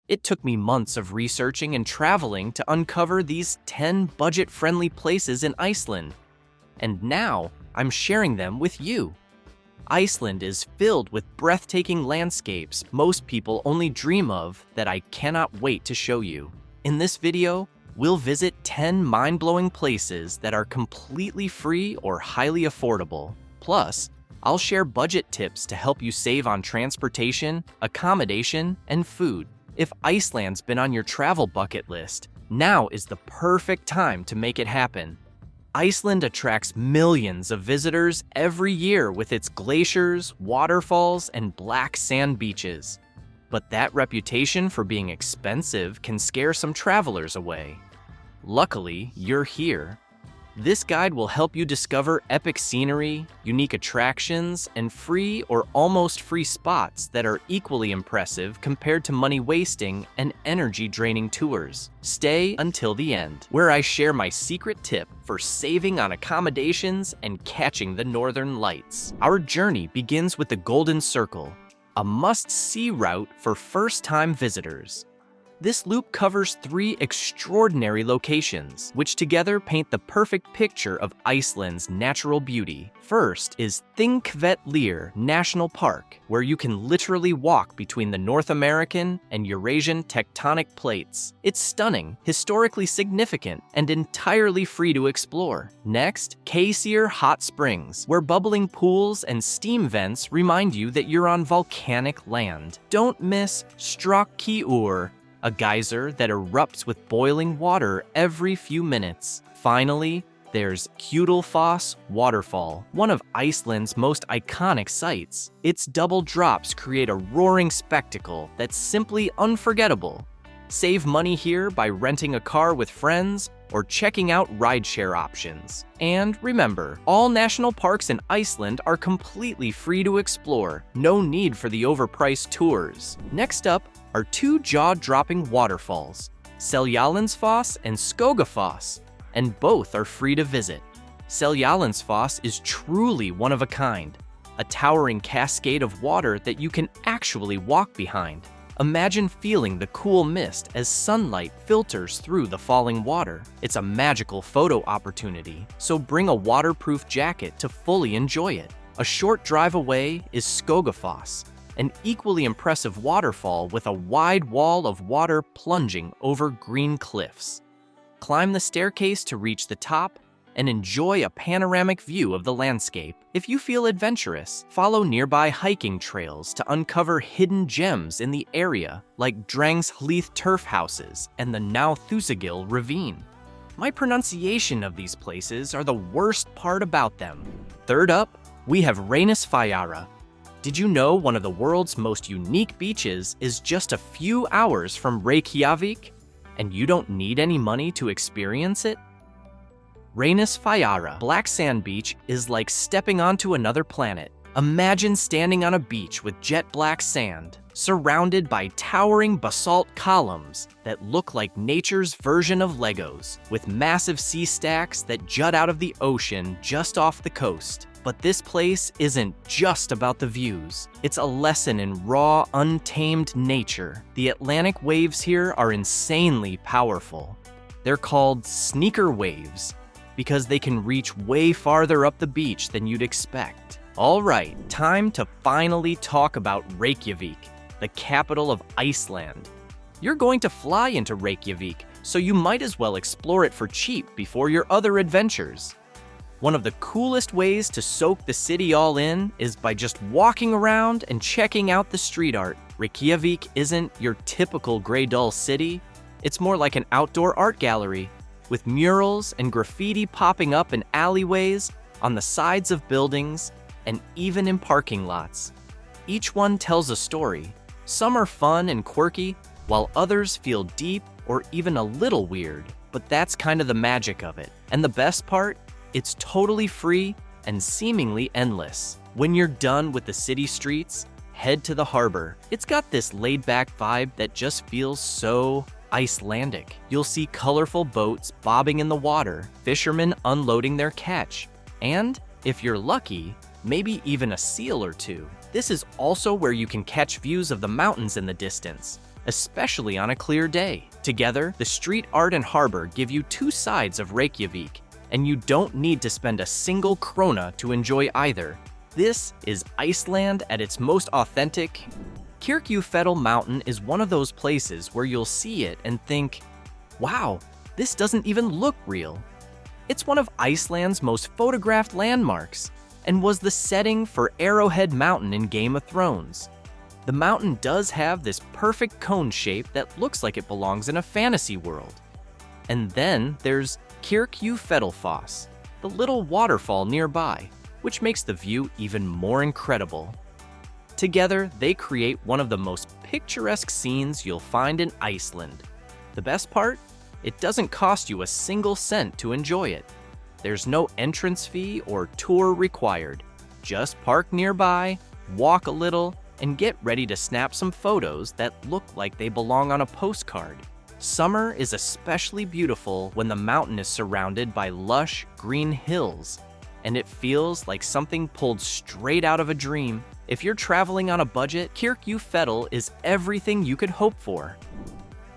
It took me months of researching and traveling to uncover these 10 budget-friendly places in Iceland. And now, I'm sharing them with you. Iceland is filled with breathtaking landscapes most people only dream of that I cannot wait to show you. In this video, we'll visit 10 mind-blowing places that are completely free or highly affordable. Plus, I'll share budget tips to help you save on transportation, accommodation, and food. If Iceland's been on your travel bucket list, now is the perfect time to make it happen. Iceland attracts millions of visitors every year with its glaciers, waterfalls, and black sand beaches. But that reputation for being expensive can scare some travelers away. Luckily, you're here. This guide will help you discover epic scenery, unique attractions, and free or almost free spots that are equally impressive compared to money-wasting and energy-draining tours. Stay until the end, where I share my secret tip for saving on accommodations and catching the northern lights. Our journey begins with the Golden Circle, a must-see route for first-time visitors. This loop covers 3 extraordinary locations, which together paint the perfect picture of Iceland's natural beauty. First is Thingvellir National Park, where you can literally walk between the North American and Eurasian tectonic plates. It's stunning, historically significant, and entirely free to explore. Next, Geysir Hot Springs, where bubbling pools and steam vents remind you that you're on volcanic land. Don't miss Strokkur, a geyser that erupts with boiling water every few minutes. Finally, there's Gullfoss Waterfall, one of Iceland's most iconic sights. Its double drops create a roaring spectacle that's simply unforgettable. Save money here by renting a car with friends or checking out rideshare options. And remember, all national parks in Iceland are completely free to explore. No need for the overpriced tours. Next up are 2 jaw-dropping waterfalls, Seljalandsfoss and Skógafoss, and both are free to visit. Seljalandsfoss is truly one of a kind, a towering cascade of water that you can actually walk behind. Imagine feeling the cool mist as sunlight filters through the falling water. It's a magical photo opportunity, so bring a waterproof jacket to fully enjoy it. A short drive away is Skógafoss, an equally impressive waterfall with a wide wall of water plunging over green cliffs. Climb the staircase to reach the top and enjoy a panoramic view of the landscape. If you feel adventurous, follow nearby hiking trails to uncover hidden gems in the area, like Drangshlíð turf houses and the Náþúsagil ravine. My pronunciation of these places are the worst part about them. Third up, we have Reynisfjara. Did you know one of the world's most unique beaches is just a few hours from Reykjavík, and you don't need any money to experience it? Reynisfjara Black Sand Beach is like stepping onto another planet. Imagine standing on a beach with jet black sand, surrounded by towering basalt columns that look like nature's version of Legos, with massive sea stacks that jut out of the ocean just off the coast. But this place isn't just about the views. It's a lesson in raw, untamed nature. The Atlantic waves here are insanely powerful. They're called sneaker waves because they can reach way farther up the beach than you'd expect. All right, time to finally talk about Reykjavík, the capital of Iceland. You're going to fly into Reykjavík, so you might as well explore it for cheap before your other adventures. One of the coolest ways to soak the city all in is by just walking around and checking out the street art. Reykjavík isn't your typical gray dull city. It's more like an outdoor art gallery, with murals and graffiti popping up in alleyways, on the sides of buildings, and even in parking lots. Each one tells a story. Some are fun and quirky, while others feel deep or even a little weird. But that's kind of the magic of it. And the best part? It's totally free and seemingly endless. When you're done with the city streets, head to the harbor. It's got this laid-back vibe that just feels so Icelandic. You'll see colorful boats bobbing in the water, fishermen unloading their catch, and, if you're lucky, maybe even a seal or two. This is also where you can catch views of the mountains in the distance, especially on a clear day. Together, the street art and harbor give you two sides of Reykjavík, and you don't need to spend a single krona to enjoy either. This is Iceland at its most authentic. Kirkjufell Mountain is one of those places where you'll see it and think, wow, this doesn't even look real. It's one of Iceland's most photographed landmarks and was the setting for Arrowhead Mountain in Game of Thrones. The mountain does have this perfect cone shape that looks like it belongs in a fantasy world. And then there's Kirkjufellfoss, the little waterfall nearby, which makes the view even more incredible. Together, they create one of the most picturesque scenes you'll find in Iceland. The best part? It doesn't cost you a single cent to enjoy it. There's no entrance fee or tour required. Just park nearby, walk a little, and get ready to snap some photos that look like they belong on a postcard. Summer is especially beautiful when the mountain is surrounded by lush, green hills, and it feels like something pulled straight out of a dream. If you're traveling on a budget, Kirkjufell is everything you could hope for.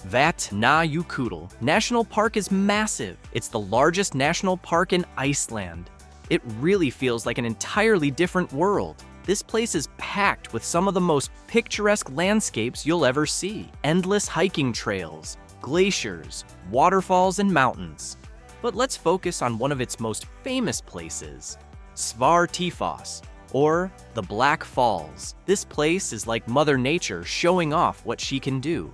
Vatnajökull National Park is massive. It's the largest national park in Iceland. It really feels like an entirely different world. This place is packed with some of the most picturesque landscapes you'll ever see. Endless hiking trails, glaciers, waterfalls, and mountains. But let's focus on one of its most famous places, Svartifoss, or the Black Falls. This place is like Mother Nature showing off what she can do.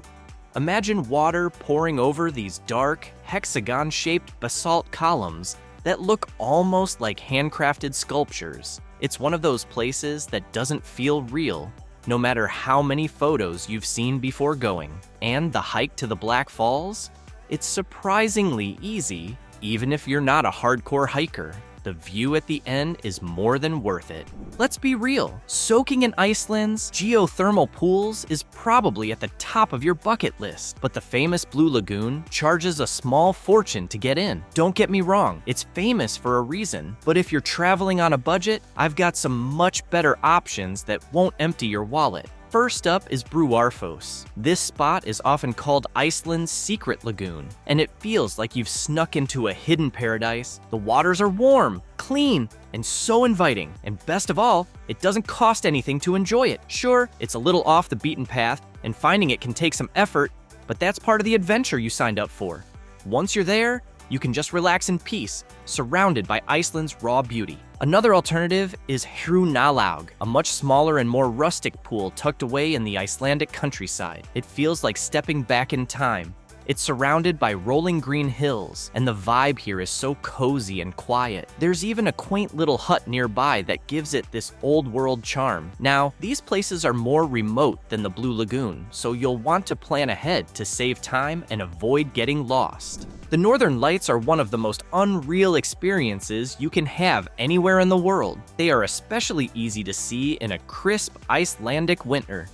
Imagine water pouring over these dark, hexagon-shaped basalt columns that look almost like handcrafted sculptures. It's one of those places that doesn't feel real, no matter how many photos you've seen before going. And the hike to the Black Falls? It's surprisingly easy, even if you're not a hardcore hiker. The view at the end is more than worth it. Let's be real, soaking in Iceland's geothermal pools is probably at the top of your bucket list, but the famous Blue Lagoon charges a small fortune to get in. Don't get me wrong, it's famous for a reason, but if you're traveling on a budget, I've got some much better options that won't empty your wallet. First up is Breiðafoss. This spot is often called Iceland's secret lagoon, and it feels like you've snuck into a hidden paradise. The waters are warm, clean, and so inviting, and best of all, it doesn't cost anything to enjoy it. Sure, it's a little off the beaten path, and finding it can take some effort, but that's part of the adventure you signed up for. Once you're there, you can just relax in peace, surrounded by Iceland's raw beauty. Another alternative is Hrunalaug, a much smaller and more rustic pool tucked away in the Icelandic countryside. It feels like stepping back in time. It's surrounded by rolling green hills, and the vibe here is so cozy and quiet. There's even a quaint little hut nearby that gives it this old-world charm. Now, these places are more remote than the Blue Lagoon, so you'll want to plan ahead to save time and avoid getting lost. The Northern Lights are one of the most unreal experiences you can have anywhere in the world. They are especially easy to see in a crisp Icelandic winter.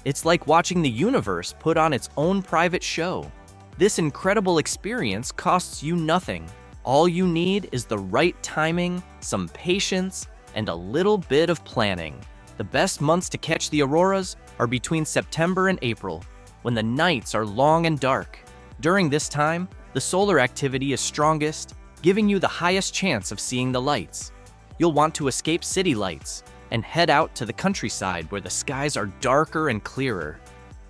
It's like watching the universe put on its own private show. This incredible experience costs you nothing. All you need is the right timing, some patience, and a little bit of planning. The best months to catch the auroras are between September and April, when the nights are long and dark. During this time, the solar activity is strongest, giving you the highest chance of seeing the lights. You'll want to escape city lights and head out to the countryside where the skies are darker and clearer.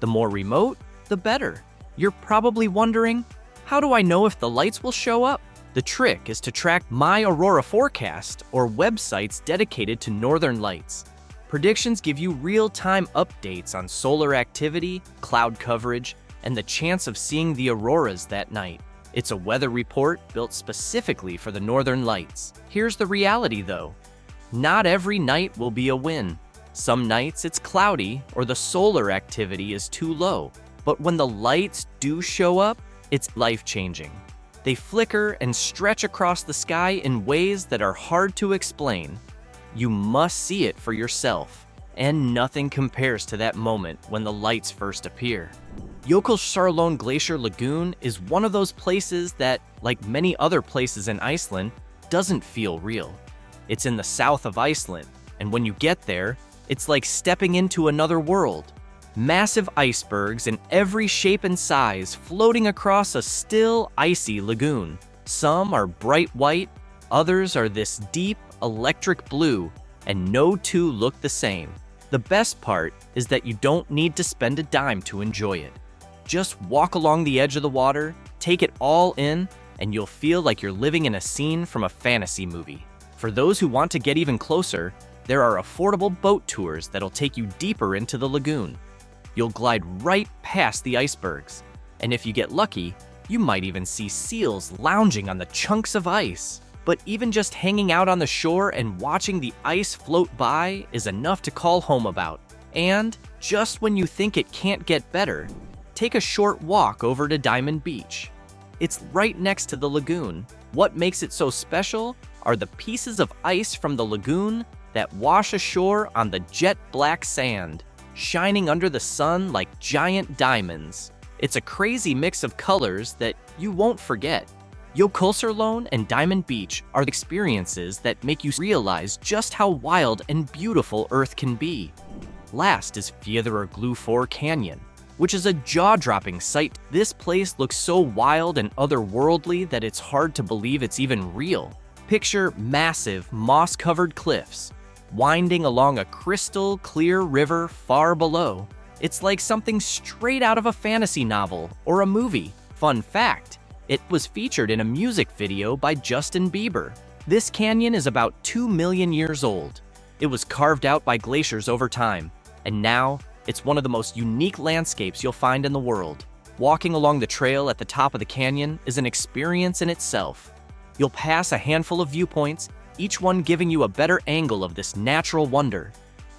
The more remote, the better. You're probably wondering, how do I know if the lights will show up? The trick is to track My Aurora Forecast, or websites dedicated to northern lights. Predictions give you real-time updates on solar activity, cloud coverage, and the chance of seeing the auroras that night. It's a weather report built specifically for the northern lights. Here's the reality though. Not every night will be a win. Some nights it's cloudy or the solar activity is too low. But when the lights do show up, it's life-changing. They flicker and stretch across the sky in ways that are hard to explain. You must see it for yourself, and nothing compares to that moment when the lights first appear. Jökulsárlón Glacier Lagoon is one of those places that, like many other places in Iceland, doesn't feel real. It's in the south of Iceland, and when you get there, it's like stepping into another world. Massive icebergs in every shape and size floating across a still, icy lagoon. Some are bright white, others are this deep, electric blue, and no two look the same. The best part is that you don't need to spend a dime to enjoy it. Just walk along the edge of the water, take it all in, and you'll feel like you're living in a scene from a fantasy movie. For those who want to get even closer, there are affordable boat tours that'll take you deeper into the lagoon. You'll glide right past the icebergs, and if you get lucky, you might even see seals lounging on the chunks of ice. But even just hanging out on the shore and watching the ice float by is enough to call home about. And just when you think it can't get better, take a short walk over to Diamond Beach. It's right next to the lagoon. What makes it so special are the pieces of ice from the lagoon that wash ashore on the jet black sand, shining under the sun like giant diamonds. It's a crazy mix of colors that you won't forget. Jökulsárlón and Diamond Beach are the experiences that make you realize just how wild and beautiful Earth can be. Last is Fjaðrárgljúfur Canyon, which is a jaw-dropping sight. This place looks so wild and otherworldly that it's hard to believe it's even real. Picture massive, moss-covered cliffs, winding along a crystal-clear river far below. It's like something straight out of a fantasy novel or a movie. Fun fact, it was featured in a music video by Justin Bieber. This canyon is about 2 million years old. It was carved out by glaciers over time, and now it's one of the most unique landscapes you'll find in the world. Walking along the trail at the top of the canyon is an experience in itself. You'll pass a handful of viewpoints, each one giving you a better angle of this natural wonder.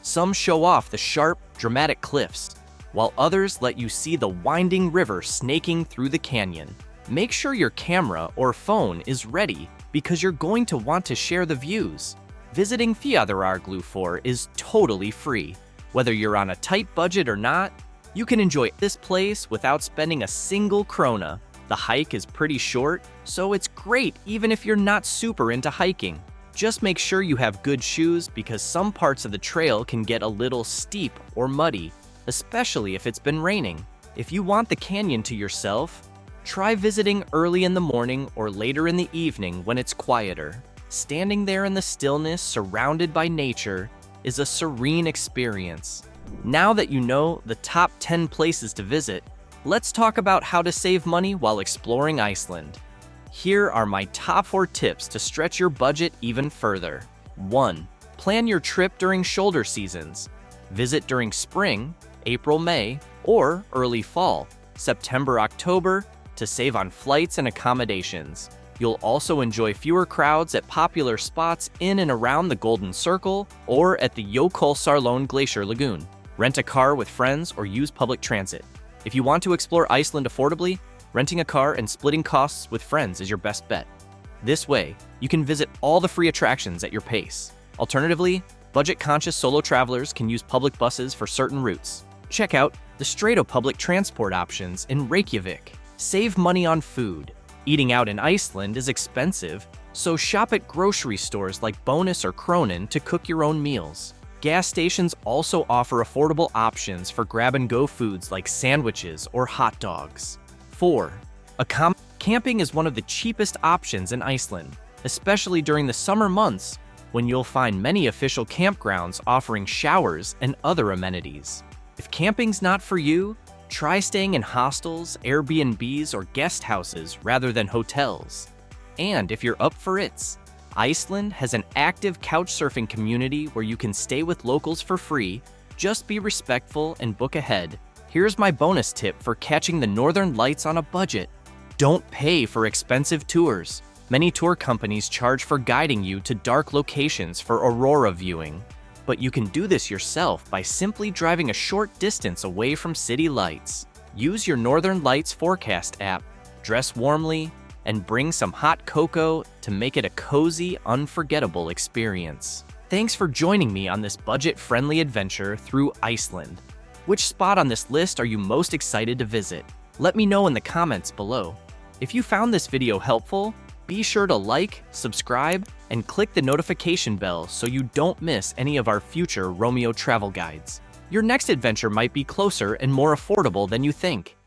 Some show off the sharp, dramatic cliffs, while others let you see the winding river snaking through the canyon. Make sure your camera or phone is ready because you're going to want to share the views. Visiting Fjaðrárgljúfur is totally free. Whether you're on a tight budget or not, you can enjoy this place without spending a single krona. The hike is pretty short, so it's great even if you're not super into hiking. Just make sure you have good shoes because some parts of the trail can get a little steep or muddy, especially if it's been raining. If you want the canyon to yourself, try visiting early in the morning or later in the evening when it's quieter. Standing there in the stillness, surrounded by nature, is a serene experience. Now that you know the top 10 places to visit, let's talk about how to save money while exploring Iceland. Here are my top 4 tips to stretch your budget even further. 1. Plan your trip during shoulder seasons. Visit during spring, April, May, or early fall, September, October, to save on flights and accommodations. You'll also enjoy fewer crowds at popular spots in and around the Golden Circle or at the Jökulsárlón Glacier Lagoon. Rent a car with friends or use public transit. If you want to explore Iceland affordably, renting a car and splitting costs with friends is your best bet. This way, you can visit all the free attractions at your pace. Alternatively, budget-conscious solo travelers can use public buses for certain routes. Check out the Strætó public transport options in Reykjavík. Save money on food. Eating out in Iceland is expensive, so shop at grocery stores like Bónus or Krónan to cook your own meals. Gas stations also offer affordable options for grab-and-go foods like sandwiches or hot dogs. 4. Camping is one of the cheapest options in Iceland, especially during the summer months when you'll find many official campgrounds offering showers and other amenities. If camping's not for you, try staying in hostels, Airbnbs, or guest houses rather than hotels. And if you're up for it, Iceland has an active couchsurfing community where you can stay with locals for free. Just be respectful and book ahead. Here's my bonus tip for catching the northern lights on a budget. Don't pay for expensive tours. Many tour companies charge for guiding you to dark locations for aurora viewing. But you can do this yourself by simply driving a short distance away from city lights. Use your Northern Lights forecast app, dress warmly, and bring some hot cocoa to make it a cozy, unforgettable experience. Thanks for joining me on this budget-friendly adventure through Iceland. Which spot on this list are you most excited to visit? Let me know in the comments below. If you found this video helpful, be sure to like, subscribe, and click the notification bell so you don't miss any of our future Romeo travel guides. your next adventure might be closer and more affordable than you think.